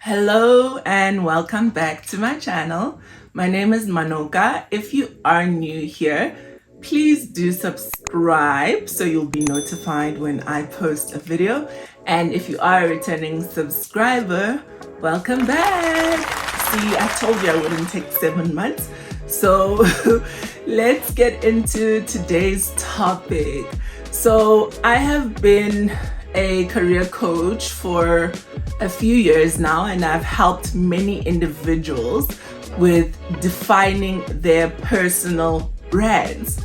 Hello and welcome back to my channel. My name is Manoka. If you are new here, please do subscribe so you'll be notified when I post a video. And if you are a returning subscriber, welcome back. See, I told you I wouldn't take 7 months. So let's get into today's topic. So I have been a career coach for a few years now, and I've helped many individuals with defining their personal brands.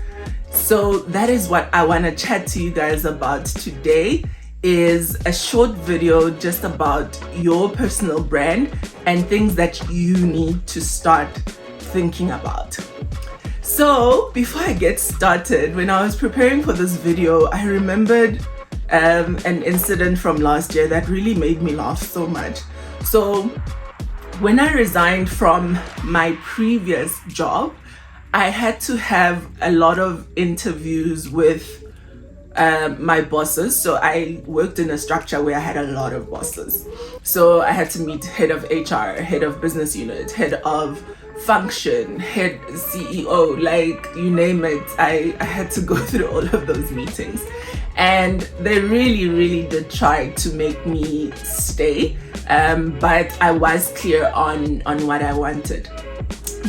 So that is what I want to chat to you guys about today, is a short video just about your personal brand and things that you need to start thinking about. So before I get started, when I was preparing for this video, I remembered an incident from last year that really made me laugh so much. So when I resigned from my previous job, I had to have a lot of interviews with my bosses. So I worked in a structure where I had a lot of bosses. So I had to meet head of HR, head of business unit, head of function, head CEO, like you name it. I had to go through all of those meetings. And they really did try to make me stay, but I was clear on what I wanted.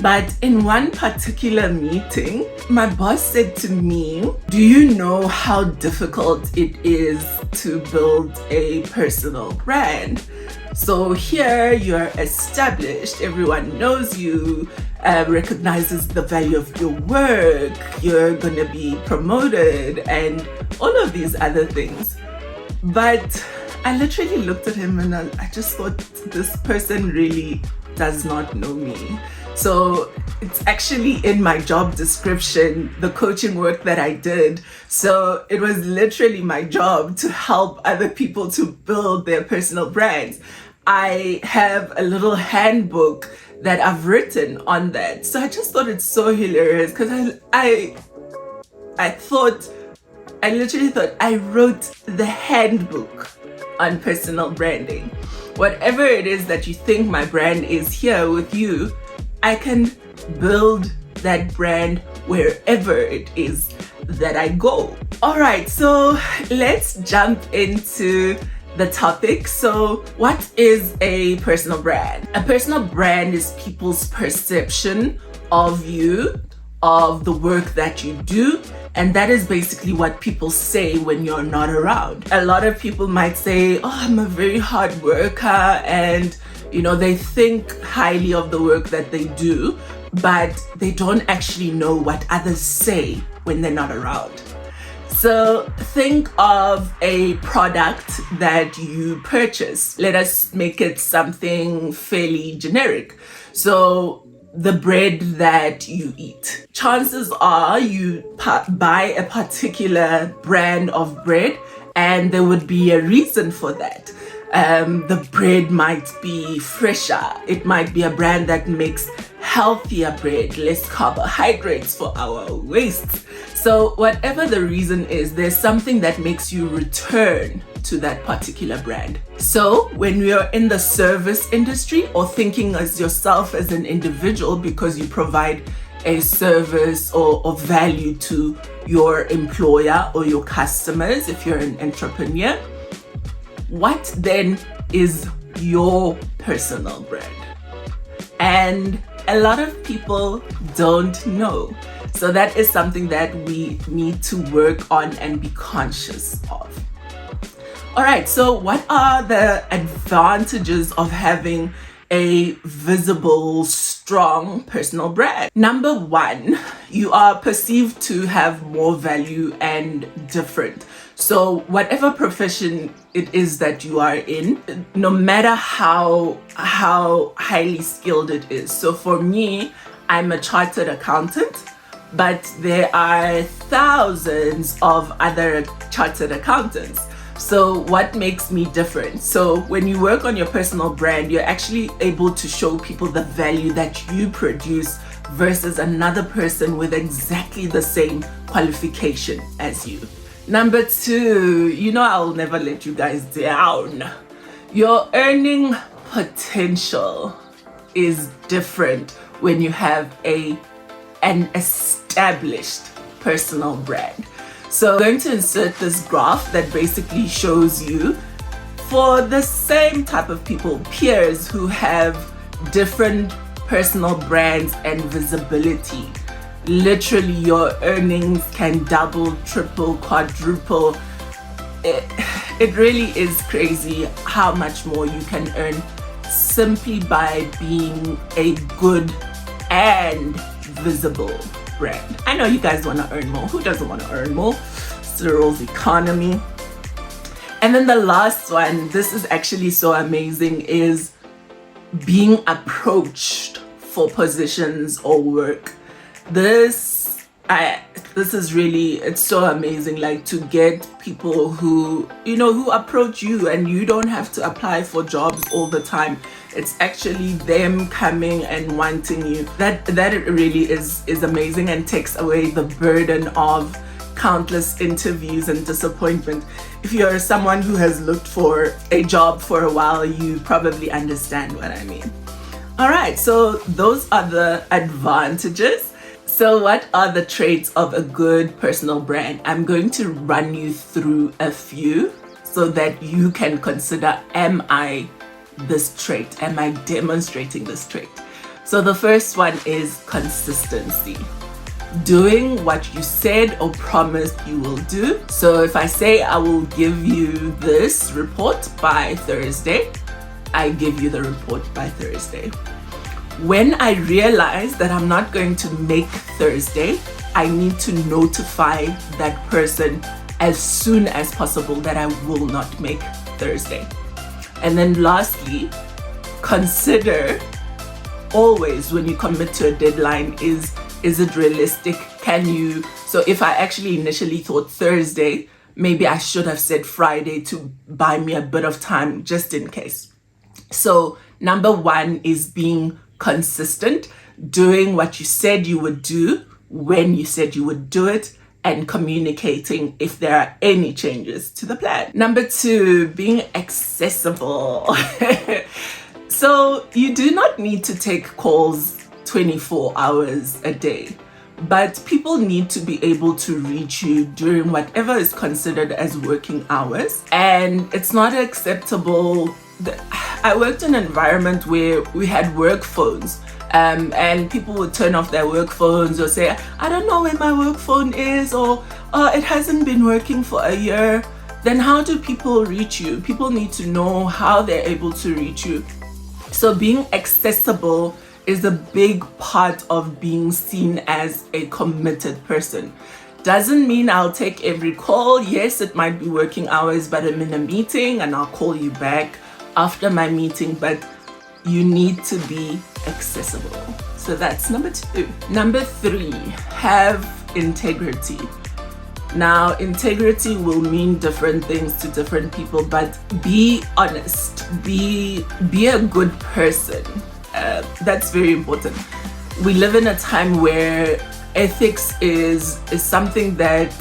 But in one particular meeting, my boss said to me, "Do you know how difficult it is to build a personal brand? So here you're established, everyone knows you, recognizes the value of your work, you're gonna be promoted and all of these other things." But I literally looked at him and I just thought, this person really does not know me. So it's actually in my job description, the coaching work that I did. So it was literally my job to help other people to build their personal brands. I have a little handbook that I've written on that. So I just thought it's so hilarious because I literally thought I wrote the handbook on personal branding. Whatever it is that you think my brand is here with you, I can build that brand wherever it is that I go. All right, so let's jump into the topic. So what is a personal brand? A personal brand is people's perception of you, of the work that you do, and that is basically what people say when you're not around. A lot of people might say, "Oh, I'm a very hard worker," and they think highly of the work that they do, but they don't actually know what others say when they're not around. So think of a product that you purchase. Let us make it something fairly generic. So the bread that you eat. Chances are you buy a particular brand of bread, and there would be a reason for that. The bread might be fresher. It might be a brand that makes healthier bread, less carbohydrates for our wastes. So whatever the reason is, there's something that makes you return to that particular brand. So when you're in the service industry, or thinking as yourself as an individual because you provide a service or value to your employer or your customers, if you're an entrepreneur, what then is your personal brand? And a lot of people don't know. So that is something that we need to work on and be conscious of. All right, so what are the advantages of having a visible, strong personal brand? Number one, you are perceived to have more value and different. So whatever profession it is that you are in, no matter how highly skilled it is. So for me, I'm a chartered accountant, but there are thousands of other chartered accountants. So what makes me different? So when you work on your personal brand, you're actually able to show people the value that you produce versus another person with exactly the same qualification as you. Number two, I'll never let you guys down. Your earning potential is different when you have an established personal brand. So I'm going to insert this graph that basically shows you, for the same type of people, peers who have different personal brands and visibility, literally your earnings can double, triple, quadruple. It really is crazy how much more you can earn simply by being a good and visible brand. I know you guys want to earn more. Who doesn't want to earn more? Cyril's economy. And then the last one, this is actually so amazing, is being approached for positions or work. This is really, it's so amazing, like to get people who, who approach you, and you don't have to apply for jobs all the time. It's actually them coming and wanting you. That really is amazing and takes away the burden of countless interviews and disappointment. If you're someone who has looked for a job for a while, you probably understand what I mean. All right, so those are the advantages. So what are the traits of a good personal brand? I'm going to run you through a few so that you can consider, am I this trait? Am I demonstrating this trait? So the first one is consistency. Doing what you said or promised you will do. So if I say I will give you this report by Thursday, I give you the report by Thursday. When I realize that I'm not going to make Thursday, I need to notify that person as soon as possible that I will not make Thursday. And then lastly, consider always when you commit to a deadline, is it realistic? So if I actually initially thought Thursday, maybe I should have said Friday to buy me a bit of time just in case. So number one is being consistent, doing what you said you would do when you said you would do it, and communicating if there are any changes to the plan. Number two, being accessible. So you do not need to take calls 24 hours a day, but people need to be able to reach you during whatever is considered as working hours. And it's not acceptable. I worked in an environment where we had work phones, and people would turn off their work phones or say, I don't know where my work phone is, or it hasn't been working for a year. Then how do people reach you? People need to know how they're able to reach you. So being accessible is a big part of being seen as a committed person. Doesn't mean I'll take every call. Yes, it might be working hours, but I'm in a meeting and I'll call you back after my meeting, but you need to be accessible. So that's number two. Number three, have integrity. Now, integrity will mean different things to different people, but be honest, be a good person. That's very important. We live in a time where ethics is something that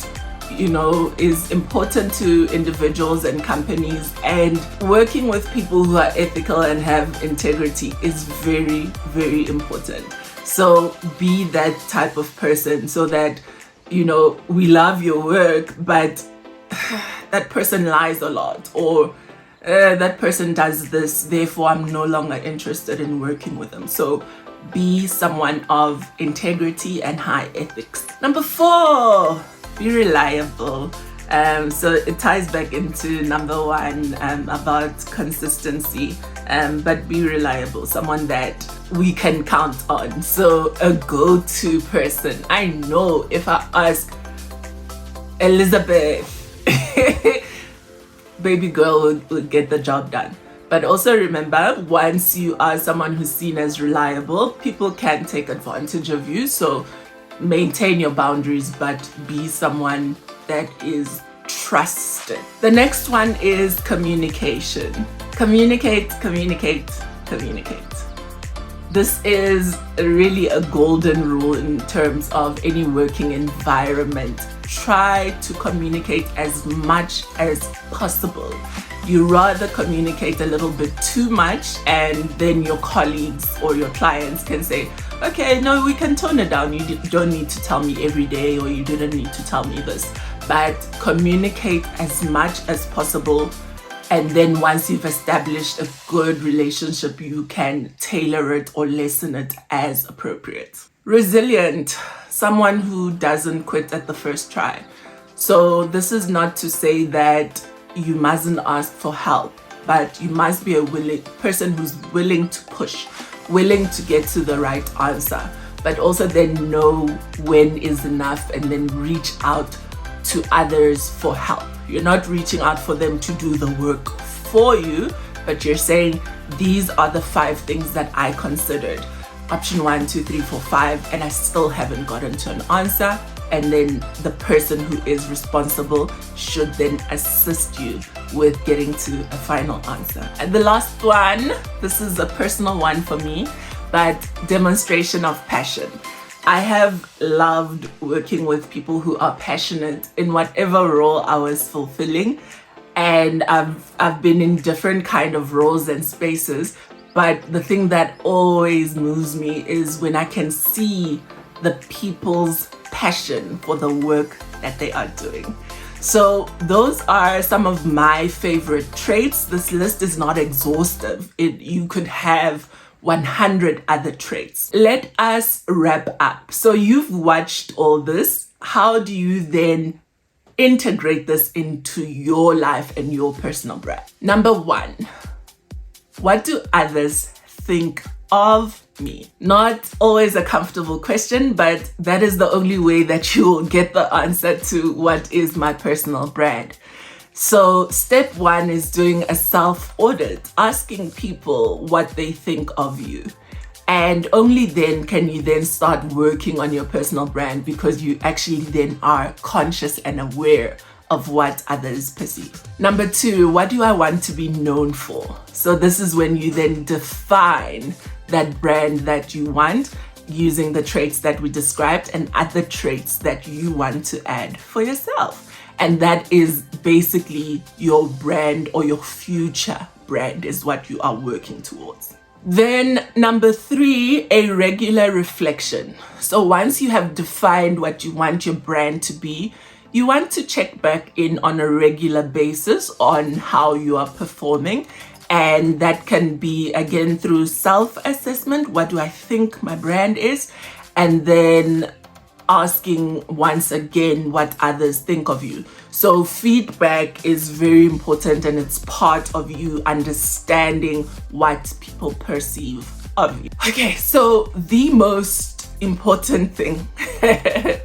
is important to individuals and companies, and working with people who are ethical and have integrity is very, very important. So be that type of person, so that we love your work, but that person lies a lot, or that person does this, therefore I'm no longer interested in working with them. So be someone of integrity and high ethics. Number four, be reliable. So it ties back into number one about consistency, but be reliable, someone that we can count on. So a go-to person. I know if I ask Elizabeth, baby girl would get the job done. But also remember, once you are someone who's seen as reliable, people can take advantage of you. So maintain your boundaries, but be someone that is trusted. The next one is communication. Communicate. This is really a golden rule in terms of any working environment. try to communicate as much as possible. You rather communicate a little bit too much, and then your colleagues or your clients can say, okay, no, we can tone it down. You don't need to tell me every day, or you didn't need to tell me this. But communicate as much as possible. And then once you've established a good relationship, you can tailor it or lessen it as appropriate. Resilient, someone who doesn't quit at the first try. So this is not to say that you mustn't ask for help, but you must be a person who's willing to push, willing to get to the right answer, but also then know when is enough and then reach out to others for help. You're not reaching out for them to do the work for you, but you're saying, these are the 5 things that I considered. Option 1, 2, 3, 4, 5, and I still haven't gotten to an answer. And then the person who is responsible should then assist you with getting to a final answer. And the last one, this is a personal one for me, but demonstration of passion. I have loved working with people who are passionate in whatever role I was fulfilling. And I've been in different kind of roles and spaces, but the thing that always moves me is when I can see the people's passion for the work that they are doing. So those are some of my favorite traits. This list is not exhaustive. You could have 100 other traits. Let us wrap up. So you've watched all this. How do you then integrate this into your life and your personal brand? Number 1, what do others think of me? Not always a comfortable question, but that is the only way that you will get the answer to what is my personal brand. So step 1 is doing a self-audit, asking people what they think of you. And only then can you then start working on your personal brand, because you actually then are conscious and aware of what others perceive. Number 2, what do I want to be known for? So this is when you then define that brand that you want using the traits that we described and other traits that you want to add for yourself. And that is basically your brand, or your future brand is what you are working towards. Then number 3, a regular reflection. So once you have defined what you want your brand to be, you want to check back in on a regular basis on how you are performing. And that can be, again, through self-assessment. What do I think my brand is? And then asking once again what others think of you. So feedback is very important, and it's part of you understanding what people perceive of you. Okay, so the most important thing that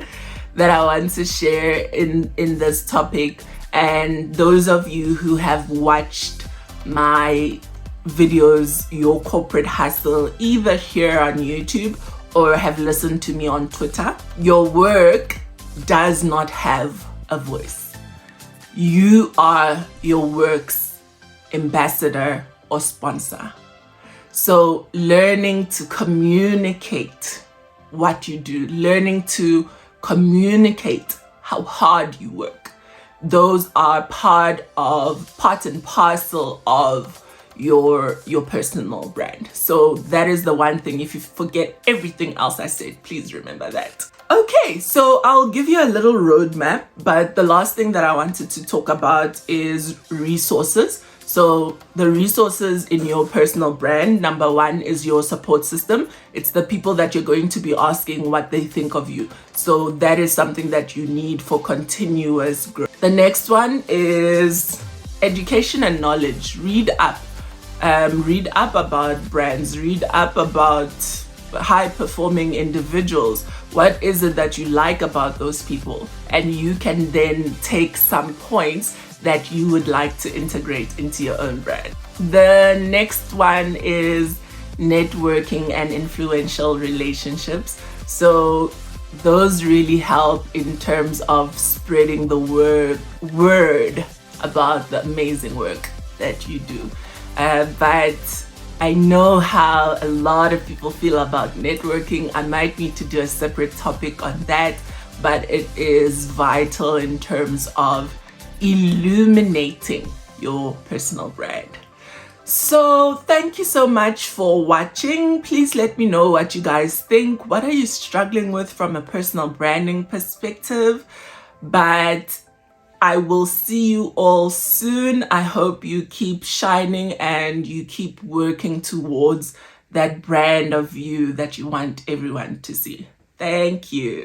I want to share in this topic, and those of you who have watched my videos, Your Corporate Hustle, either here on YouTube or have listened to me on Twitter, your work does not have a voice. You are your work's ambassador or sponsor. So learning to communicate what you do, learning to communicate how hard you work, those are part and parcel of your personal brand. So that is the one thing. If you forget everything else I said, please remember that. Okay, so I'll give you a little roadmap, but the last thing that I wanted to talk about is resources. So the resources in your personal brand, number 1 is your support system. It's the people that you're going to be asking what they think of you. So that is something that you need for continuous growth. The next one is education and knowledge. Read up about brands, read up about high performing individuals. What is it that you like about those people? And you can then take some points that you would like to integrate into your own brand. The next one is networking and influential relationships. So those really help in terms of spreading the word about the amazing work that you do. But I know how a lot of people feel about networking. I might need to do a separate topic on that. but it is vital in terms of illuminating your personal brand. So thank you so much for watching. Please let me know what you guys think. What are you struggling with from a personal branding perspective? But I will see you all soon. I hope you keep shining and you keep working towards that brand of you that you want everyone to see. Thank you.